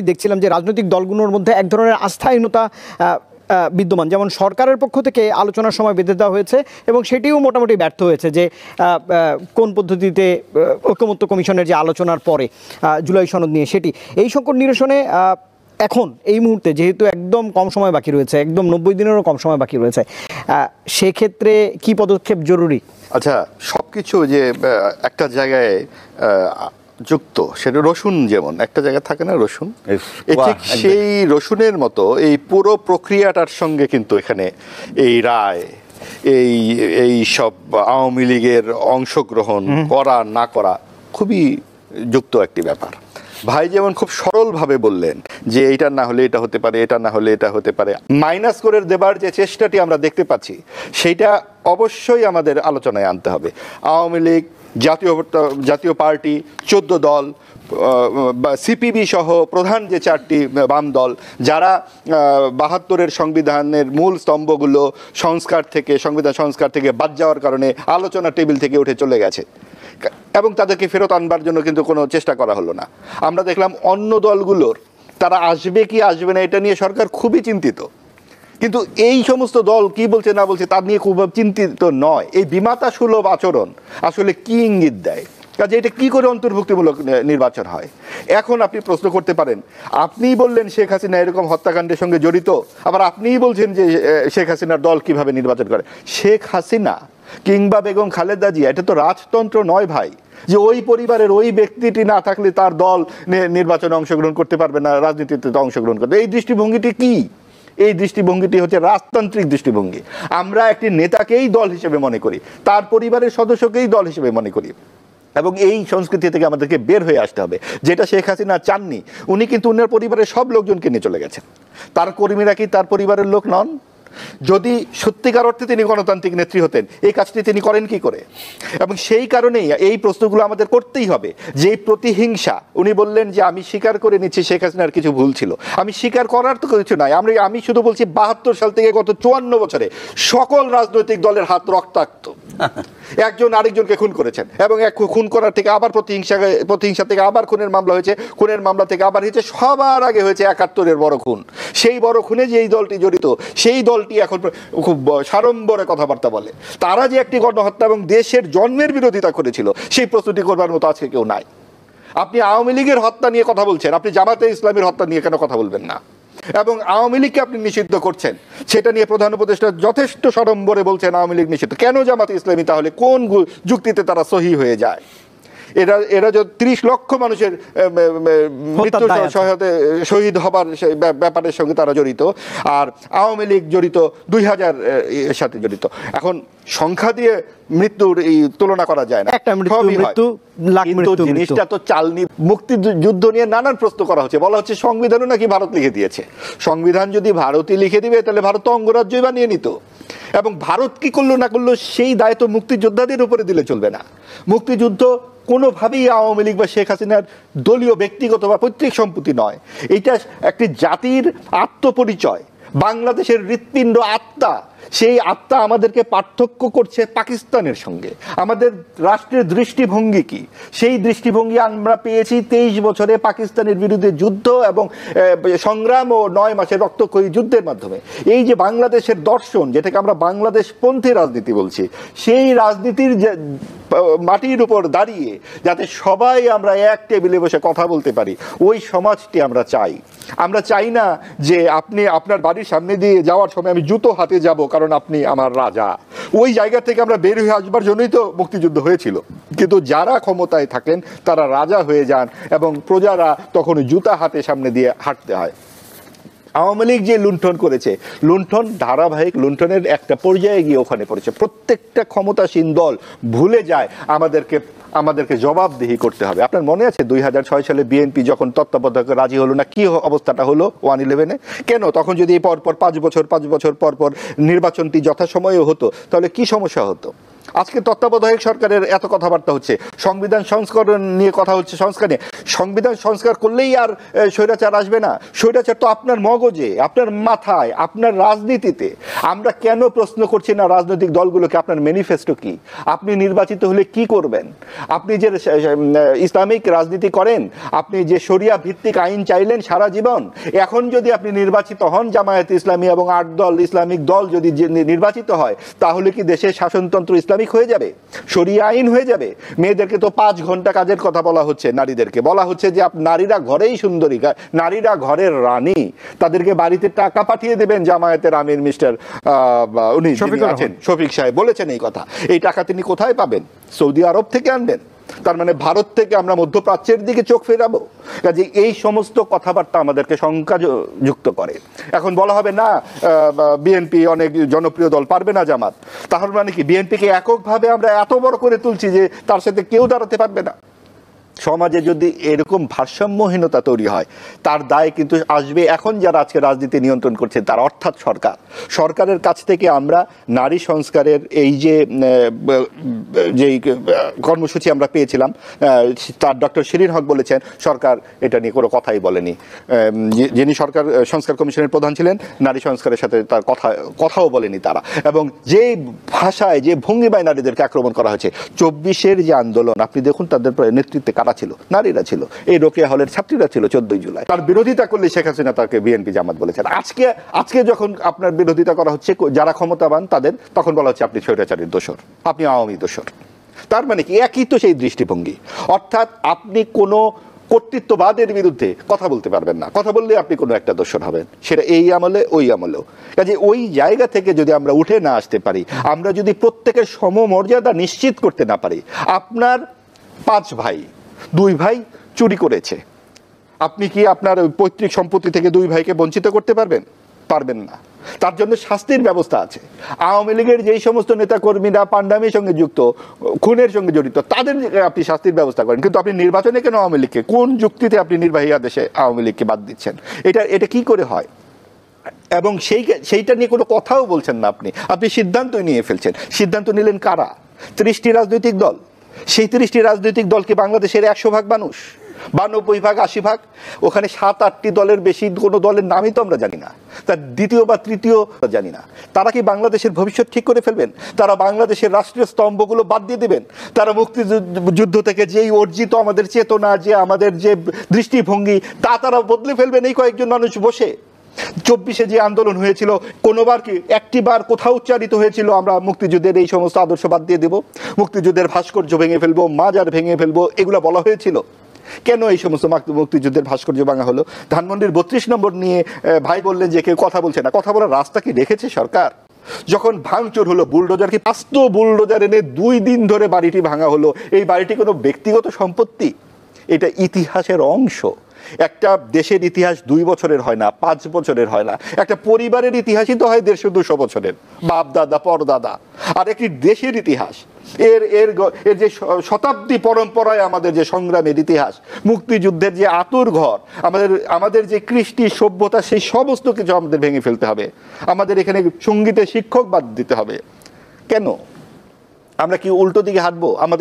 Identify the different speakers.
Speaker 1: দেখছিলাম যে রাজনৈতিক দলগুলোর মধ্যে এক ধরনের আস্থাহীনতা বিদ্যমান, যেমন সরকারের পক্ষ থেকে আলোচনার সময় বেঁধে দেওয়া হয়েছে এবং সেটিও মোটামুটি ব্যর্থ হয়েছে যে কোন পদ্ধতিতে ঐকমত্য কমিশনের যে আলোচনার পরে জুলাই সনদ নিয়ে সেটি এই সংকট নিরসনে এখন এই মুহূর্তে যেহেতু একদম কম সময় বাকি রয়েছে, একদম 90 দিনেরও কম সময় বাকি রয়েছে, সেক্ষেত্রে কি পদক্ষেপ জরুরি?
Speaker 2: আচ্ছা, সবকিছু যে একটা জায়গায় যুক্ত, সেটা রসুন যেমন একটা জায়গায় থাকে না, রসুন ঠিক সেই রসুনের মতো এই পুরো প্রক্রিয়াটার সঙ্গে কিন্তু এখানে এই রায়, এই সব আওয়ামী লীগের অংশগ্রহণ করা না করা খুবই যুক্ত একটি ব্যাপার। ভাই যেমন খুব সরলভাবে বললেন যে এটা না হলে এটা হতে পারে, এটা না হলে এটা হতে পারে, মাইনাস করে দেবার যে চেষ্টাটি আমরা দেখতে পাচ্ছি সেইটা অবশ্যই আমাদের আলোচনায় আনতে হবে। আওয়ামী লীগ, জাতীয় পার্টি, 14 দল, সিপিবি সহ প্রধান যে 4টি বাম দল, যারা 72-এর সংবিধানের মূল স্তম্ভগুলো সংবিধান সংস্কার থেকে বাদ যাওয়ার কারণে আলোচনা টেবিল থেকে উঠে চলে গেছে এবং তাদেরকে ফেরত আনবার জন্য কিন্তু কোনো চেষ্টা করা হলো না। আমরা দেখলাম অন্য দলগুলোর তারা আসবে কি আসবে না এটা নিয়ে সরকার খুবই চিন্তিত, কিন্তু এই সমস্ত দল কি বলছে না বলছে তার নিয়ে খুব চিন্তিত নয়। এই বিমাতা সুলভ আচরণ আসলে কি ইঙ্গিত দেয়? কাজে এটা কি করে অন্তর্ভুক্তিমূলক নির্বাচন হয়? এখন আপনি প্রশ্ন করতে পারেন, আপনিই বললেন শেখ হাসিনা এরকম হত্যাকাণ্ডের সঙ্গে জড়িত, আবার আপনিই বলছেন যে শেখ হাসিনার দল কিভাবে নির্বাচন করে। শেখ হাসিনা কিংবা বেগম খালেদা জিয়া এটা তো রাজতন্ত্র নয় ভাই, যে ওই পরিবারের ওই ব্যক্তিটি না থাকলে তার দল নির্বাচনে অংশগ্রহণ করতে পারবে না, রাজনীতিতে অংশগ্রহণ করবে। এই দৃষ্টিভঙ্গিটি কি? এই দৃষ্টিভঙ্গিটি হচ্ছে রাজতান্ত্রিক দৃষ্টিভঙ্গি। আমরা একটি নেতাকেই দল হিসেবে মনে করি, তার পরিবারের সদস্যকেই দল হিসেবে মনে করি, এবং এই সংস্কৃতি থেকে আমাদেরকে বের হয়ে আসতে হবে, যেটা শেখ হাসিনা চাননি। উনি কিন্তু উনার পরিবারের সব লোকজনকে নিয়ে চলে গেছেন, তার কর্মীরা কি তার পরিবারের লোক নন? যদি সত্যিকার অর্থে তিনি গণতান্ত্রিক নেত্রী হতেন এই কাজটি তিনি করেন কি করে? এবং সেই কারণেই এই প্রশ্নগুলো আমাদের করতেই হবে। যে প্রতিহিংসা, উনি বললেন যে আমি স্বীকার করে নিচ্ছি শেখ হাসিনার কিছু ভুল ছিল, আমি স্বীকার করার তো কিছু নাই। আমি শুধু বলছি 72 সাল থেকে গত 54 বছরে সকল রাজনৈতিক দলের হাত রক্তাক্ত, একজন আরেকজনকে খুন করেছেন এবং এক খুন করার থেকে আবার প্রতিহিংসা থেকে আবার খুনের মামলা হয়েছে, খুনের মামলা থেকে আবার হয়েছে, সবার আগে হয়েছে 71-এর বড় খুন। সেই বড় খুনে যে এই দলটি জড়িত, সেই দলটি এখন খুব সাড়ম্বরে কথাবার্তা বলে। তারা যে একটি গণহত্যা এবং দেশের জন্মের বিরোধিতা করেছিল সেই প্রস্তুতি করবার মতো আজকে কেউ নাই। আপনি আওয়ামী লীগের হত্যা নিয়ে কথা বলছেন, আপনি জামাতে ইসলামীর হত্যা নিয়ে কেন কথা বলবেন না? এবং আওয়ামী লীগকে আপনি নিষিদ্ধ করছেন, সেটা নিয়ে প্রধান উপদেষ্টা যথেষ্ট সড়ম্বরে বলছেন আওয়ামী লীগ নিষিদ্ধ। কেন জামাতে ইসলামী তাহলে কোন যুক্তিতে তারা সহি হয়ে যায়? এরা যে 30 লক্ষ মানুষের মৃত্যু শহীদ হবার ব্যাপারের সঙ্গে তারা জড়িত, আর আওয়ামী লীগ জড়িত 2000 এর সাথে জড়িত। এখন সংখ্যা দিয়ে মৃত্যুর এই তুলনা করা যায় না, কিন্তু জিনিসটা তো চালনি। মুক্তিযুদ্ধ নিয়ে নানান প্রশ্ন করা হচ্ছে, বলা হচ্ছে সংবিধানও নাকি ভারত লিখে দিয়েছে। সংবিধান যদি ভারতই লিখে দিবে তাহলে ভারত তো অঙ্গরাজ্যই বানিয়ে নিত, এবং ভারত কি করলো না করলো সেই দায়িত্ব মুক্তিযোদ্ধাদের উপরে দিলে চলবে না। মুক্তিযুদ্ধ কোনোভাবেই আওয়ামী লীগ বা শেখ হাসিনার দলীয় ব্যক্তিগত বা পৈতৃক সম্পত্তি নয়। এটা একটি জাতির আত্মপরিচয়, বাংলাদেশের হৃৎপিণ্ড, আত্মা। সেই আত্মা আমাদেরকে পার্থক্য করছে পাকিস্তানের সঙ্গে। আমাদের রাষ্ট্রের দৃষ্টিভঙ্গি কি? সেই দৃষ্টিভঙ্গি আমরা পেয়েছি 23 বছরে পাকিস্তানের বিরুদ্ধে যুদ্ধ এবং সংগ্রাম ও 9 মাসের রক্তক্ষয়ী যুদ্ধের মাধ্যমে। এই যে বাংলাদেশের দর্শন, যেটাকে আমরা বাংলাদেশ পন্থী রাজনীতি বলছি, সেই রাজনীতির মাটির উপর দাঁড়িয়ে যাতে সবাই আমরা এক টেবিলে বসে কথা বলতে পারি, ওই সমাজটি আমরা চাই। আমরা চাই না যে আপনি আপনার বাড়ির সামনে দিয়ে যাওয়ার সময় আমি জুতো হাতে যাব কারণ আপনি আমার রাজা। ওই জায়গা থেকে আমরা বের হয়ে আসবার জন্যই তো মুক্তিযুদ্ধ হয়েছিল। কিন্তু যারা ক্ষমতায় থাকেন তারা রাজা হয়ে যান এবং প্রজারা তখন জুতা হাতে সামনে দিয়ে হাঁটতে হয়। আওয়ামী লীগ যে লুণ্ঠন করেছে, লুণ্ঠন ধারাবাহিক লুণ্ঠনের একটা পর্যায়ে গিয়ে ওখানে পড়েছে। প্রত্যেকটা ক্ষমতাসীন দল ভুলে যায় আমাদেরকে জবাবদিহি করতে হবে। আপনার মনে আছে 2006 সালে বিএনপি যখন তত্ত্বাবধায়ক রাজি হলো না, কি অবস্থাটা হলো 111-এ? কেন? তখন যদি পরপর 5 বছর পর পর নির্বাচনটি যথাসময়ে হতো তাহলে কি সমস্যা হতো? আজকে তত্ত্বাবধায়ক সরকারের এত কথাবার্তা হচ্ছে, সংবিধান সংস্করণ নিয়ে কথা হচ্ছে, সংস্কার নিয়ে। সংবিধান সংস্কার করলেই আর স্বৈরাচার আসবে না? স্বৈরাচার তো আপনার মগজে, আপনার মাথায়, আপনার রাজনীতিতে। আমরা কেন প্রশ্ন করছি না রাজনৈতিক দলগুলোকে আপনার ম্যানিফেস্টো কি, আপনি নির্বাচিত হলে কি করবেন? আপনি যে ইসলামিক রাজনীতি করেন, আপনি যে শরিয়া ভিত্তিক আইন চাইলেন সারা জীবন, এখন যদি আপনি নির্বাচিত হন, জামায়াত ইসলামী এবং 8 দল ইসলামিক দল যদি নির্বাচিত হয়, তাহলে কি দেশের শাসনতন্ত্র ইসলামিক হয়ে যাবে, শরিয়া আইন হয়ে যাবে? মেয়েদেরকে তো 5 ঘন্টা কাজের কথা বলা হচ্ছে, নারীদেরকে বলা হচ্ছে যে নারীরা ঘরেই সুন্দরী, নারীরা ঘরের রানী, তাদেরকে বাড়িতে টাকা পাঠিয়ে দেবেন। জামায়াতের আমির মিস্টার উনি আছেন শফিক সাহেব বলেছেন এই কথা। এই টাকা তিনি কোথায় পাবেন? সৌদি আরব থেকে আনবেন? তার মানে ভারত থেকে আমরা মধ্যপ্রাচ্যের দিকে চোখ ফেরাবো? কাজে এই সমস্ত কথাবার্তা আমাদেরকে শঙ্কাযুক্ত করে। এখন বলা হবে না বিএনপি অনেক জনপ্রিয় দল, পারবে না জামাত। তাহলে মানে কি বিএনপিকে এককভাবে আমরা এত বড় করে তুলছি যে তার সাথে কেউ দাঁড়াতে পারবে না? সমাজে যদি এরকম ভারসাম্যহীনতা তৈরি হয়, তার দায় কিন্তু আসবে এখন যারা আজকে রাজনীতি নিয়ন্ত্রণ করছে তার, অর্থাৎ সরকার। সরকারের কাছ থেকে আমরা নারী সংস্কারের এই যে কর্মসূচি আমরা পেয়েছিলাম, তার ডক্টর শিরিন হক বলেছেন সরকার এটা নিয়ে কোনো কথাই বলেনি। যিনি সরকার সংস্কার কমিশনের প্রধান ছিলেন, নারী সংস্কারের সাথে তার কথাও বলেনি তারা। এবং যে ভাষায়, যে ভঙ্গিমায় নারীদেরকে আক্রমণ করা হয়েছে, 24-এর যে আন্দোলন আপনি দেখুন, তাদের নেতৃত্বে কারা ছিল? নারীরা ছিল। এই রোকেয়া হলের ছাত্রীরা ছিল 14 জুলাই। তার বিরোধিতা করলে শেখ হাসিনা তাকে বিএনপি জামাত বলেছেন। আজকে যখন আপনার বিরোধিতা করা হচ্ছে যারা ক্ষমতাবান তাদের, তখন বলা হচ্ছে আপনি স্বৈরাচারীর দোসর, আপনি আওয়ামী দোসর। তার মানে কি একই তো সেই দৃষ্টিভঙ্গি। অর্থাৎ আপনি কোনো কর্তৃত্ববাদের বিরুদ্ধে কথা বলতে পারবেন না, কথা বললে আপনি কোনো একটা দোষর হবেন, সেটা এই আমলে ওই আমলেও। কাজে ওই জায়গা থেকে যদি আমরা উঠে না আসতে পারি, আমরা যদি প্রত্যেকের সমমর্যাদা নিশ্চিত করতে না পারি, আপনার 5 ভাই, 2 ভাই চুরি করেছে, আপনি কি আপনার পৈতৃক সম্পত্তি থেকে 2 ভাইকে বঞ্চিত করতে পারবেন? পারবেন না। তার জন্য শাস্তির ব্যবস্থা আছে। আওয়ামী লীগের যেই সমস্ত নেতা কর্মীরা পান্ডামির সঙ্গে যুক্ত, খুনের সঙ্গে জড়িত, তাদের আপনি শাস্তির ব্যবস্থা করেন, কিন্তু আপনি নির্বাচনে কেন আওয়ামী লীগকে, কোন যুক্তিতে আপনি নির্বাহী আদেশে আওয়ামী লীগকে বাদ দিচ্ছেন? এটা কি করে হয়? এবং সেইটা নিয়ে কোনো কথাও বলছেন না আপনি সিদ্ধান্তই নিয়ে ফেলছেন। সিদ্ধান্ত নিলেন কারা? 30টি রাজনৈতিক দল। সেই 30টি রাজনৈতিক দল কি বাংলাদেশের 100 ভাগ মানুষ, 92 ভাগ, 80 ভাগ? ওখানে 7-8টি দলের বেশি কোনো দলের নামই তো আমরা জানি না, তার দ্বিতীয় বা তৃতীয় জানি না। তারা কি বাংলাদেশের ভবিষ্যৎ ঠিক করে ফেলবেন? তারা বাংলাদেশের রাষ্ট্রীয় স্তম্ভগুলো বাদ দিয়ে দেবেন? তারা মুক্তিযুদ্ধ থেকে যেই অর্জিত আমাদের চেতনা, যে আমাদের যে দৃষ্টিভঙ্গি, তারা বদলে ফেলবেন এই কয়েকজন মানুষ বসে? 24-এ যে আন্দোলন হয়েছিল, কোনোবার কি একটি বার কোথাও উচ্চারিত হয়েছিল আমরা মুক্তিযুদ্ধের এই সমস্ত আদর্শ বাদ দিয়ে দেব, মুক্তিযুদ্ধের ভাস্কর্য ভেঙে ফেলবো, মাজার ভেঙে ফেলবো, এগুলো বলা হয়েছিল? কেন এই সমস্ত মুক্তিযুদ্ধের ভাস্কর্য ভাঙা হলো? ধানমন্ডির 32 নম্বর নিয়ে ভাই বললেন যে কেউ কথা বলছে না। কথা বলার রাস্তা কি রেখেছে সরকার? যখন ভাঙচুর হলো, বুলডোজার কি আস্ত বুলডোজার এনে 2 দিন ধরে বাড়িটি ভাঙা হলো, এই বাড়িটি কোনো ব্যক্তিগত সম্পত্তি? এটা ইতিহাসের অংশ। একটা দেশের ইতিহাস 2 বছরের হয় না, 5 বছরের হয় না। একটা পরিবারের ইতিহাসই তো হয় 150-200 বছরের, বাপ দাদা পরদাদা। আর একটি দেশের ইতিহাস, এর যে শতাব্দী পরম্পরায় আমাদের যে সংগ্রামের ইতিহাস, মুক্তিযুদ্ধের যে আতুর ঘর, আমাদের যে কৃষ্টি সভ্যতা, সেই সমস্ত কিছু আমাদের ভেঙে ফেলতে হবে। আমাদের এখানে সঙ্গীতের শিক্ষক বাদ দিতে হবে। কেন? আমরা কি উল্টো দিকে হাঁটবো? আমাদের